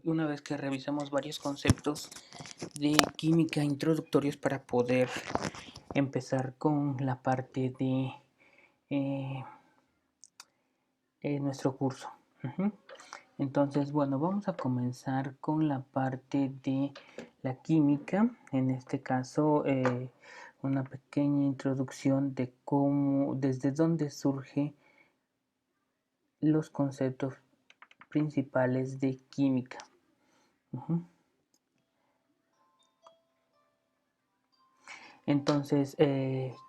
una vez que revisamos varios conceptos de química introductorios para poder empezar con la parte de eh, nuestro curso. Entonces, bueno, vamos a comenzar con la parte de la química. En este caso, una pequeña introducción de cómo, desde dónde surgen los conceptos principales de química. Entonces,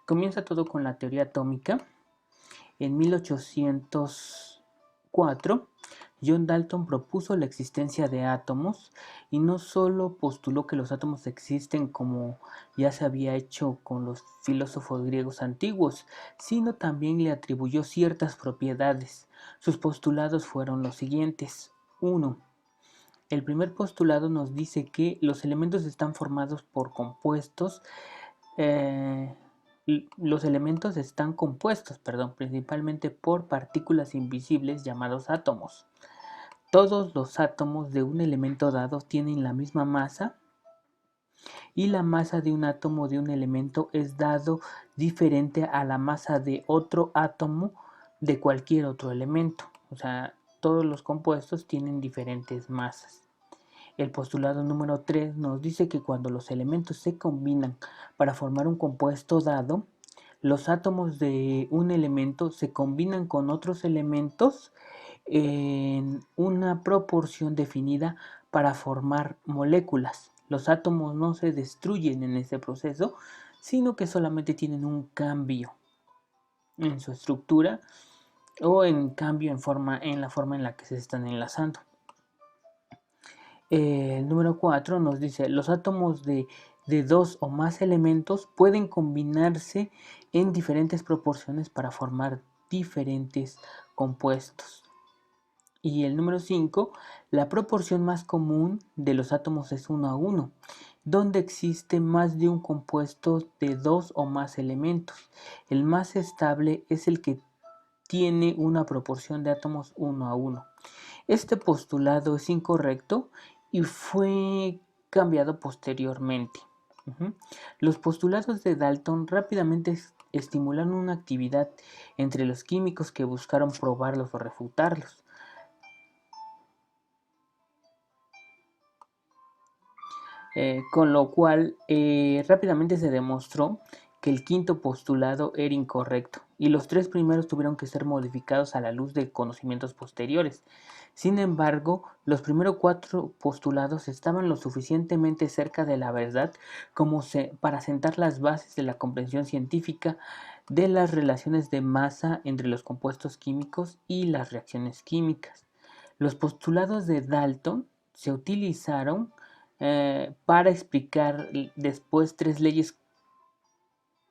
comienza todo con la teoría atómica. En 1804, John Dalton propuso la existencia de átomos y no solo postuló que los átomos existen como ya se había hecho con los filósofos griegos antiguos, sino también le atribuyó ciertas propiedades. Sus postulados fueron los siguientes. 1. El primer postulado nos dice que los elementos están formados por compuestos. Los elementos están compuestos, principalmente por partículas invisibles llamados átomos. Todos los átomos de un elemento dado tienen la misma masa y la masa de un átomo de un elemento es dado diferente a la masa de otro átomo de cualquier otro elemento. O sea, todos los compuestos tienen diferentes masas. El postulado número 3 nos dice que cuando los elementos se combinan para formar un compuesto dado, los átomos de un elemento se combinan con otros elementos en una proporción definida para formar moléculas. Los átomos no se destruyen en ese proceso, sino que solamente tienen un cambio en su estructura o en cambio en la forma en la que se están enlazando. El número 4 nos dice, los átomos de dos o más elementos pueden combinarse en diferentes proporciones para formar diferentes compuestos. Y el número 5, la proporción más común de los átomos es 1 a 1, donde existe más de un compuesto de dos o más elementos. El más estable es el que tiene una proporción de átomos 1 a 1. Este postulado es incorrecto y fue cambiado posteriormente. Los postulados de Dalton rápidamente estimularon una actividad entre los químicos que buscaron probarlos o refutarlos. Con lo cual rápidamente se demostró que el quinto postulado era incorrecto y los tres primeros tuvieron que ser modificados a la luz de conocimientos posteriores. Sin embargo, los primeros 4 postulados estaban lo suficientemente cerca de la verdad como para sentar las bases de la comprensión científica de las relaciones de masa entre los compuestos químicos y las reacciones químicas. Los postulados de Dalton se utilizaron para explicar después 3 leyes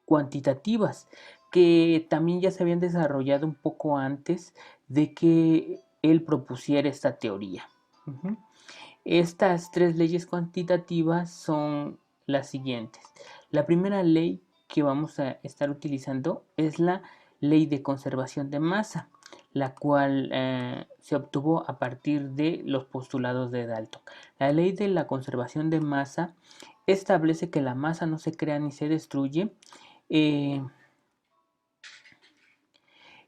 cuantitativas que también ya se habían desarrollado un poco antes de que él propusiera esta teoría. Estas 3 leyes cuantitativas son las siguientes. La primera ley que vamos a estar utilizando es la ley de conservación de masa, la cual se obtuvo a partir de los postulados de Dalton. La ley de la conservación de masa establece que la masa no se crea ni se destruye en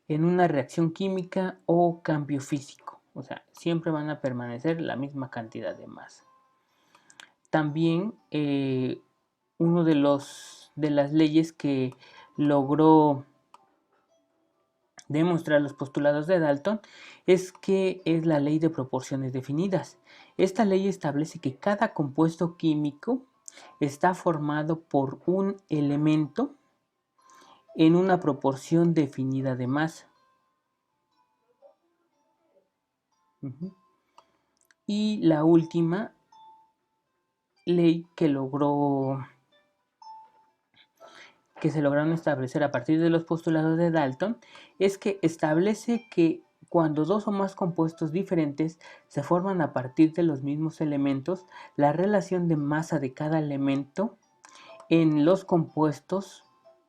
una reacción química o cambio físico. O sea, siempre van a permanecer la misma cantidad de masa. También uno de las leyes que logró demostrar los postulados de Dalton es que es la ley de proporciones definidas. Esta ley establece que cada compuesto químico está formado por un elemento en una proporción definida de masa. Y la última ley que se lograron establecer a partir de los postulados de Dalton es que establece que cuando dos o más compuestos diferentes se forman a partir de los mismos elementos, la relación de masa de cada elemento en los compuestos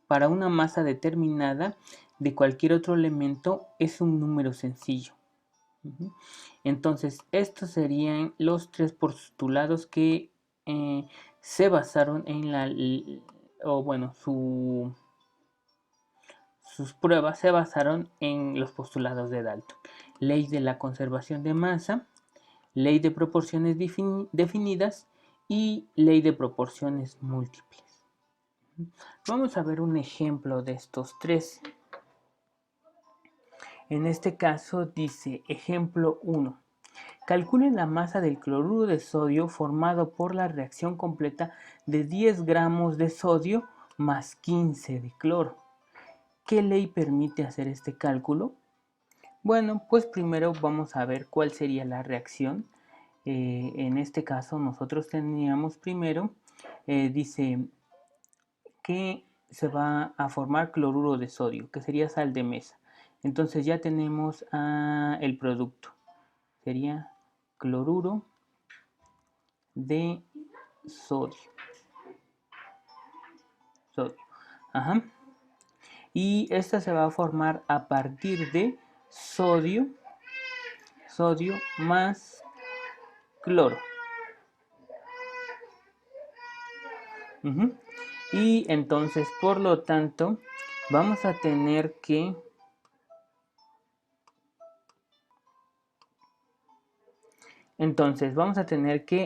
para una masa determinada de cualquier otro elemento es un número sencillo. Entonces, estos serían los tres postulados que se basaron en o bueno, sus pruebas se basaron en los postulados de Dalton. Ley de la conservación de masa, ley de proporciones definidas y ley de proporciones múltiples. Vamos a ver un ejemplo de estos tres. En este caso dice, ejemplo 1. Calculen la masa del cloruro de sodio formado por la reacción completa de 10 gramos de sodio más 15 de cloro. ¿Qué ley permite hacer este cálculo? Bueno, pues primero vamos a ver cuál sería la reacción. En este caso nosotros teníamos primero, dice que se va a formar cloruro de sodio, que sería sal de mesa. Entonces ya tenemos el producto. Sería cloruro de sodio. Ajá. Y esta se va a formar a partir de sodio más cloro. Y entonces, por lo tanto, vamos a tener que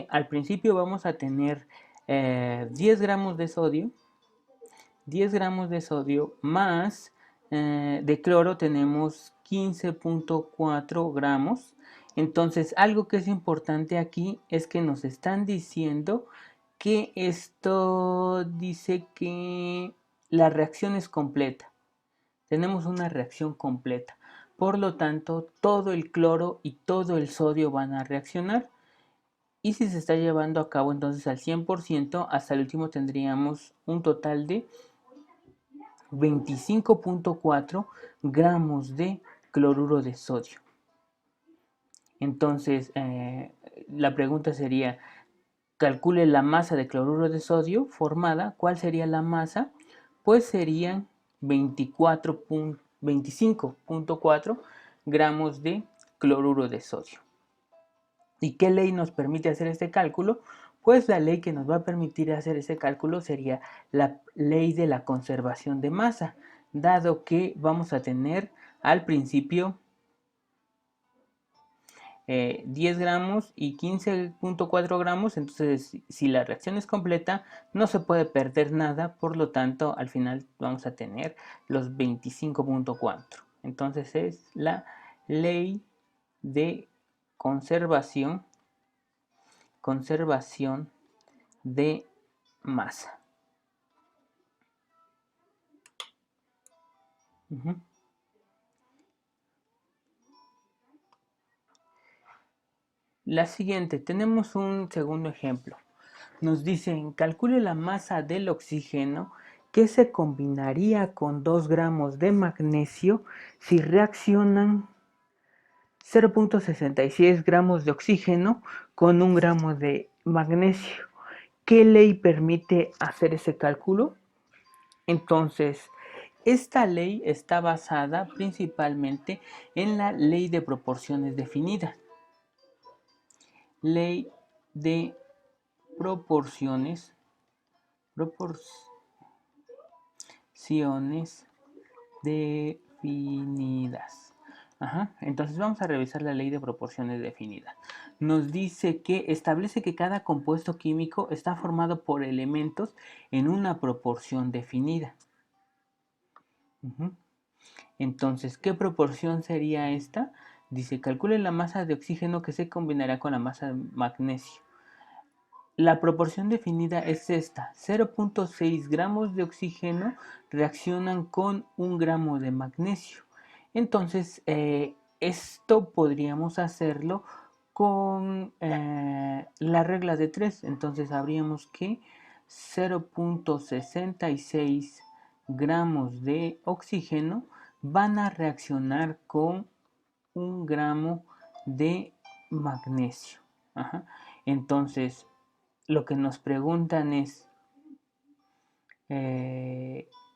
al principio vamos a tener 10 gramos de sodio, 10 gramos de sodio más de cloro tenemos 15.4 gramos. Entonces, algo que es importante aquí es que nos están diciendo que esto dice que la reacción es completa. Tenemos una reacción completa. Por lo tanto, todo el cloro y todo el sodio van a reaccionar. Y si se está llevando a cabo entonces al 100%, hasta el último tendríamos un total de 25.4 gramos de cloruro de sodio. Entonces, la pregunta sería, calcule la masa de cloruro de sodio formada. ¿Cuál sería la masa? Pues serían 25.4 gramos de cloruro de sodio. ¿Y qué ley nos permite hacer este cálculo? Pues la ley que nos va a permitir hacer ese cálculo sería la ley de la conservación de masa, dado que vamos a tener al principio 10 gramos y 15.4 gramos. Entonces, si la reacción es completa, no se puede perder nada, por lo tanto, al final vamos a tener los 25.4. Entonces, es la ley de conservación de masa. La siguiente, tenemos un segundo ejemplo. Nos dicen, calcule la masa del oxígeno que se combinaría con 2 gramos de magnesio si reaccionan 0.66 gramos de oxígeno con 1 gramo de magnesio. ¿Qué ley permite hacer ese cálculo? Entonces, esta ley está basada principalmente en la ley de proporciones definidas. Ley de proporciones definidas. Entonces vamos a revisar la ley de proporciones definidas. Nos dice que establece que cada compuesto químico está formado por elementos en una proporción definida. Entonces, ¿qué proporción sería esta? Dice, calcule la masa de oxígeno que se combinará con la masa de magnesio. La proporción definida es esta: 0.6 gramos de oxígeno reaccionan con 1 gramo de magnesio. Entonces, esto podríamos hacerlo con la regla de 3. Entonces, habríamos que 0.66 gramos de oxígeno van a reaccionar con 1 gramo de magnesio. Entonces, lo que nos preguntan es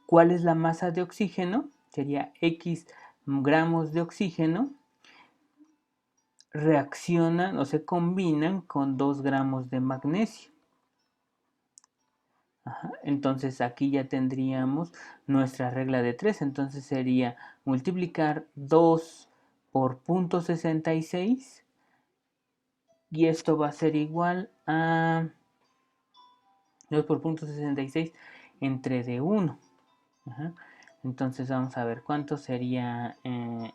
¿cuál es la masa de oxígeno? Sería X gramos de oxígeno reaccionan o se combinan con 2 gramos de magnesio. Ajá, entonces aquí ya tendríamos nuestra regla de 3. Entonces sería multiplicar 2 por 0.66 y esto va a ser igual a 2 por 0.66 entre D1. Ajá. Entonces vamos a ver cuánto sería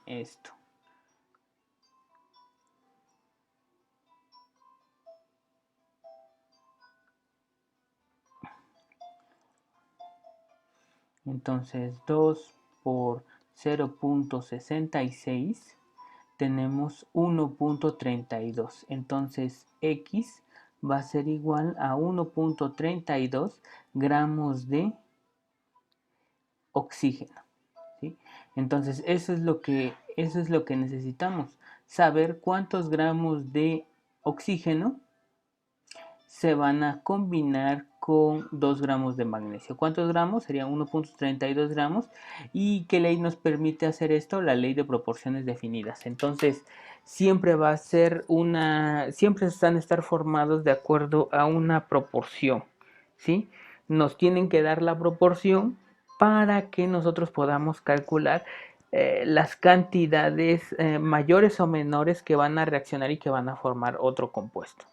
esto. Entonces 2 por 0.66 tenemos 1.32. Entonces X va a ser igual a 1.32 gramos de oxígeno. ¿Sí? Entonces eso es lo que necesitamos, saber cuántos gramos de oxígeno se van a combinar con 2 gramos de magnesio. ¿Cuántos gramos? Serían 1.32 gramos. ¿Y qué ley nos permite hacer esto? La ley de proporciones definidas. Entonces, siempre va a ser siempre están a estar formados de acuerdo a una proporción, ¿sí? Nos tienen que dar la proporción para que nosotros podamos calcular las cantidades mayores o menores que van a reaccionar y que van a formar otro compuesto.